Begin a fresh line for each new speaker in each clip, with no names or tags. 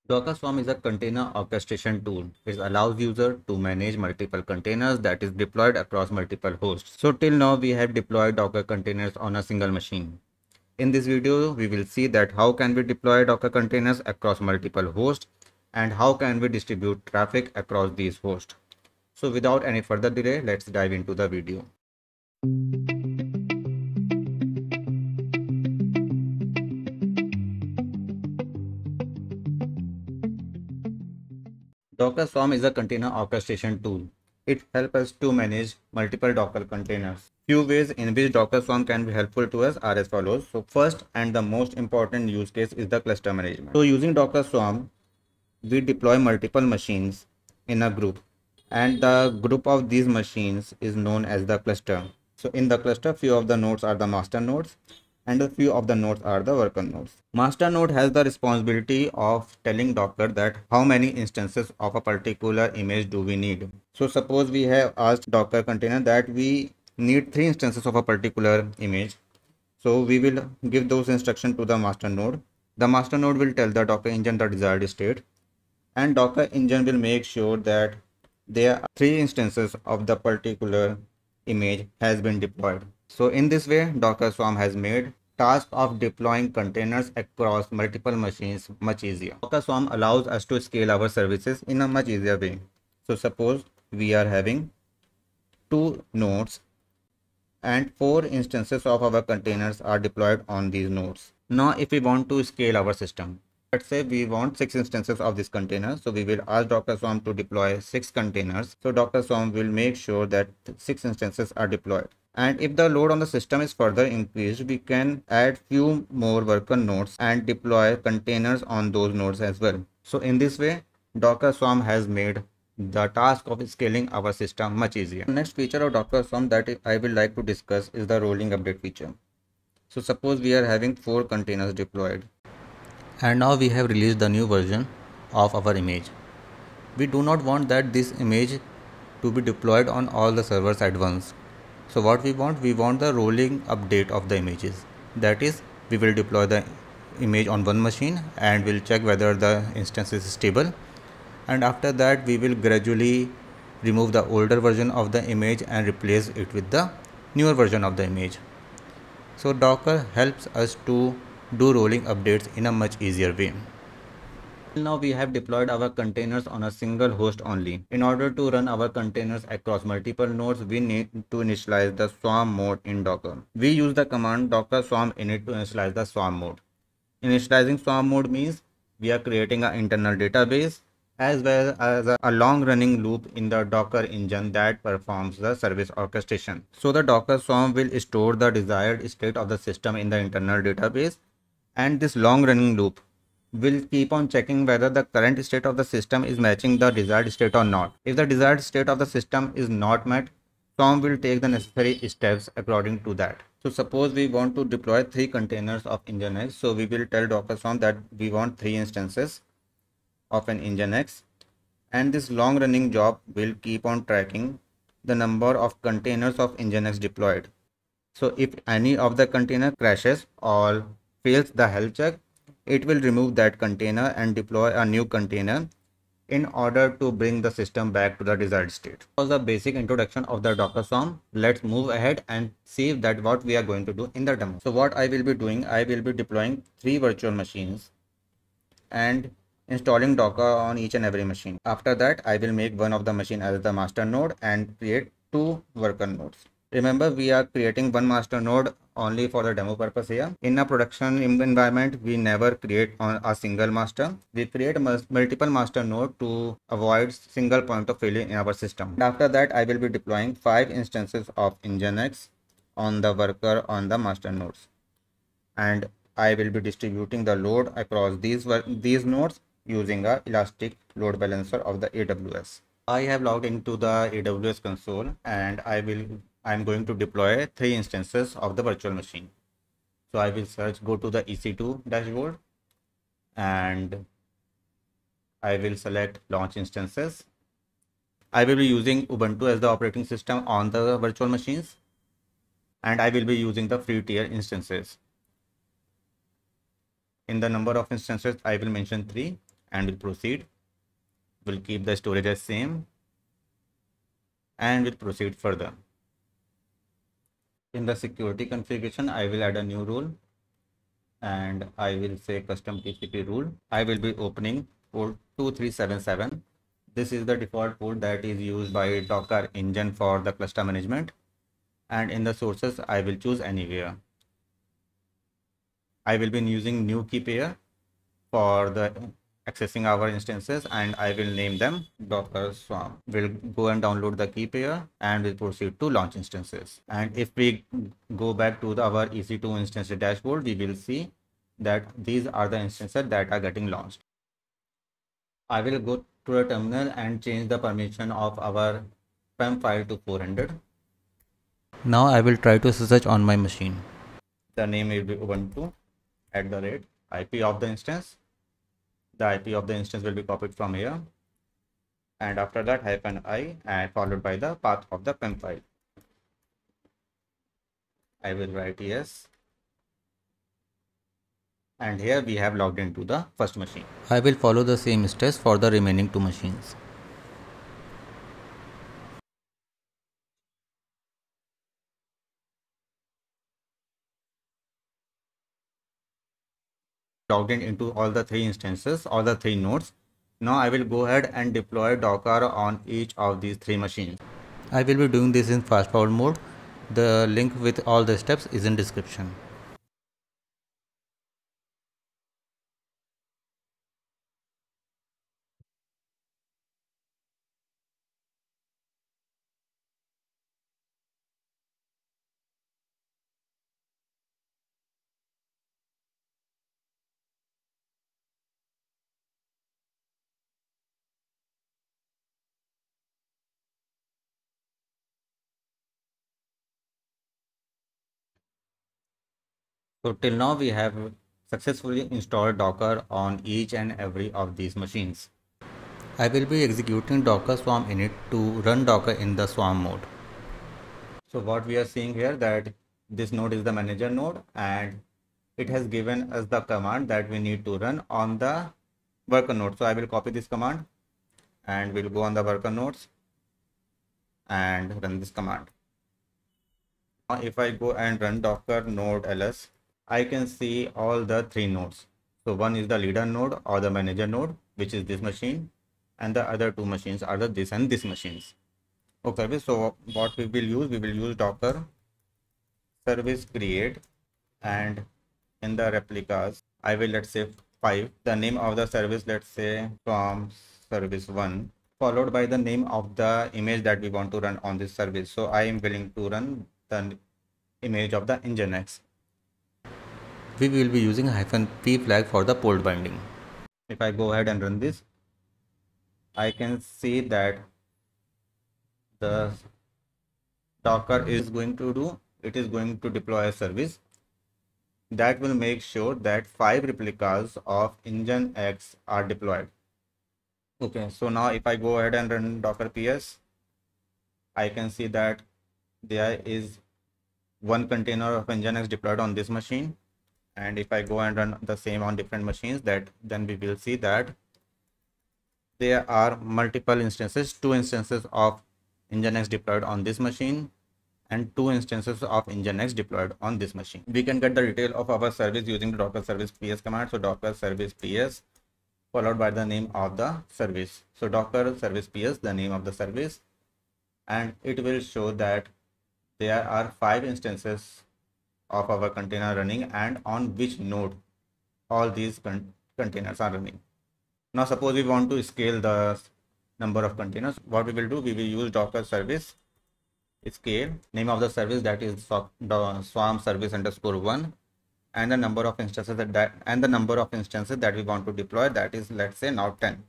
Docker Swarm is a container orchestration tool. It allows user to manage multiple containers that is deployed across multiple hosts. So till now we have deployed Docker containers on a single machine. In this video, we will see that how can we deploy Docker containers across multiple hosts and how can we distribute traffic across these hosts. So without any further delay, let's dive into the video. Docker Swarm is a container orchestration tool. It helps us to manage multiple Docker containers. Few ways in which Docker Swarm can be helpful to us are as follows. So first and the most important use case is the cluster management. So using Docker Swarm, we deploy multiple machines in a group, and the group of these machines is known as the cluster. So in the cluster, few of the nodes are the master nodes and a few of the nodes are the worker nodes. Master node has the responsibility of telling Docker that how many instances of a particular image do we need. So suppose we have asked Docker container that we need 3 instances of a particular image. So we will give those instructions to the master node. The master node will tell the Docker engine the desired state, and Docker engine will make sure that there are 3 instances of the particular image has been deployed. So in this way, Docker Swarm has made task of deploying containers across multiple machines much easier. Docker Swarm allows us to scale our services in a much easier way. So suppose we are having 2 nodes and 4 instances of our containers are deployed on these nodes. Now if we want to scale our system, let's say we want 6 instances of this container. So we will ask Docker Swarm to deploy 6 containers. So Docker Swarm will make sure that 6 instances are deployed. And if the load on the system is further increased, we can add few more worker nodes and deploy containers on those nodes as well. So in this way, Docker Swarm has made the task of scaling our system much easier. The next feature of Docker Swarm that I will like to discuss is the rolling update feature. So suppose we are having 4 containers deployed, and now we have released the new version of our image. We do not want that this image to be deployed on all the servers at once. So what we want the rolling update of the images. That is, we will deploy the image on one machine and we'll check whether the instance is stable, and after that we will gradually remove the older version of the image and replace it with the newer version of the image. So Docker helps us to do rolling updates in a much easier way. Now we have deployed our containers on a single host only. In order to run our containers across multiple nodes, we need to initialize the swarm mode in Docker. We use the command docker swarm init to initialize the swarm mode. Initializing swarm mode means we are creating an internal database as well as a long running loop in the Docker engine that performs the service orchestration. So the Docker Swarm will store the desired state of the system in the internal database, and this long running loop will keep on checking whether the current state of the system is matching the desired state or not. If the desired state of the system is not met, Swarm will take the necessary steps according to that. So suppose we want to deploy 3 containers of Nginx. So we will tell Docker Swarm that we want 3 instances of an Nginx, and this long running job will keep on tracking the number of containers of Nginx deployed. So if any of the container crashes or fails the health check, it will remove that container and deploy a new container in order to bring the system back to the desired state. That was the basic introduction of the Docker Swarm. Let's move ahead and see that what we are going to do in the demo. So what I will be doing, I will be deploying 3 virtual machines and installing Docker on each and every machine. After that, I will make one of the machine as the master node and create 2 worker nodes. Remember, we are creating one master node only for the demo purpose here. In a production environment, we never create on a single master. We create multiple master node to avoid single point of failure in our system. And after that, I will be deploying 5 instances of Nginx on the worker on the master nodes, and I will be distributing the load across these nodes using a elastic load balancer of the AWS. I have logged into the AWS console, and I'm going to deploy 3 instances of the virtual machine. So I will go to the EC2 dashboard, and I will select launch instances. I will be using Ubuntu as the operating system on the virtual machines, and I will be using the free tier instances. In the number of instances, I will mention 3. and will proceed. We'll keep the storage as same and will proceed further. In the security configuration, I will add a new rule and I will say custom TCP rule. I will be opening port 2377. This is the default port that is used by Docker engine for the cluster management, and in the sources I will choose anywhere. I will be using new key pair for the accessing our instances, and I will name them Docker Swarm. We'll go and download the key pair and we'll proceed to launch instances. And if we go back to our EC2 instance dashboard, we will see that these are the instances that are getting launched. I will go to a terminal and change the permission of our PEM file to 400. Now I will try to search on my machine. The name will be Ubuntu @IP of the instance. The IP of the instance will be copied from here, and after that -i and followed by the path of the PEM file. I will write yes, and here we have logged into the first machine. I will follow the same steps for the remaining two machines. Logged in into all the three instances, all the three nodes. Now I will go ahead and deploy Docker on each of these three machines. I will be doing this in fast forward mode. The link with all the steps is in description. So till now we have successfully installed Docker on each and every of these machines. I will be executing Docker Swarm init to run Docker in the Swarm mode. So what we are seeing here, that this node is the manager node and it has given us the command that we need to run on the worker node. So I will copy this command and we'll go on the worker nodes and run this command. Now if I go and run docker node ls, I can see all the three nodes. So one is the leader node or the manager node, which is this machine, and the other two machines are the this and this machines. Okay, so what we will use docker service create, and in the replicas I will, let's say 5, the name of the service, let's say from service 1, followed by the name of the image that we want to run on this service. So I am willing to run the image of the Nginx. We will be using -p flag for the port binding. If I go ahead and run this, I can see that the Docker is going to do, it is going to deploy a service that will make sure that 5 replicas of Nginx are deployed. Okay, so now if I go ahead and run docker ps, I can see that there is one container of Nginx deployed on this machine, and if I go and run the same on different machines, then we will see that there are multiple instances, 2 instances of Nginx deployed on this machine and 2 instances of Nginx deployed on this machine. We can get the detail of our service using the docker service ps command. So docker service ps followed by the name of the service. So docker service ps, the name of the service, and it will show that there are 5 instances of our container running and on which node all these containers are running. Now suppose we want to scale the number of containers. What we will do, we will use docker service scale, name of the service that is swarm service _1, and the number of instances that we want to deploy, that is, let's say now 10.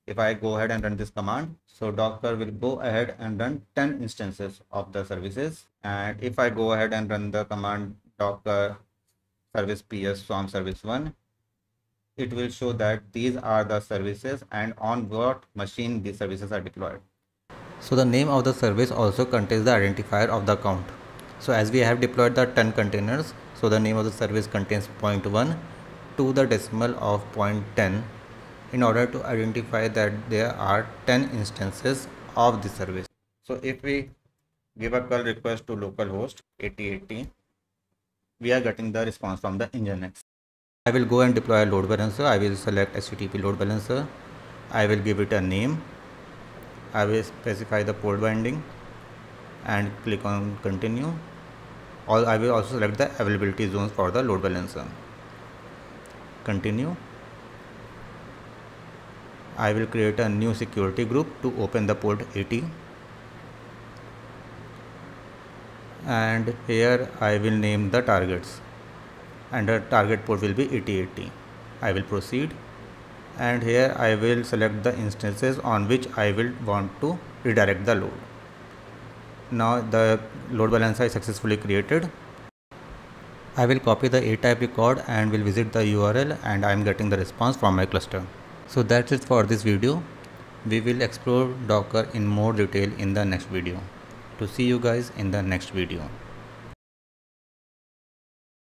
If I go ahead and run this command, so docker will go ahead and run 10 instances of the services. And if I go ahead and run the command docker service ps swarm service 1, it will show that these are the services and on what machine these services are deployed. So the name of the service also contains the identifier of the count. So as we have deployed the 10 containers, so the name of the service contains 0.1 to the decimal of 0.10, in order to identify that there are 10 instances of the service. So if we give a curl request to localhost 8080, we are getting the response from the Nginx. I will go and deploy a load balancer. I will select HTTP load balancer. I will give it a name. I will specify the port binding and click on continue. I will also select the availability zones for the load balancer. Continue. I will create a new security group to open the port 80, and here I will name the targets, and the target port will be 8080. I will proceed, and here I will select the instances on which I will want to redirect the load. Now the load balancer is successfully created. I will copy the A-type record and will visit the URL, and I am getting the response from my cluster. So that's it for this video. We will explore Docker in more detail in the next video. To see you guys in the next video.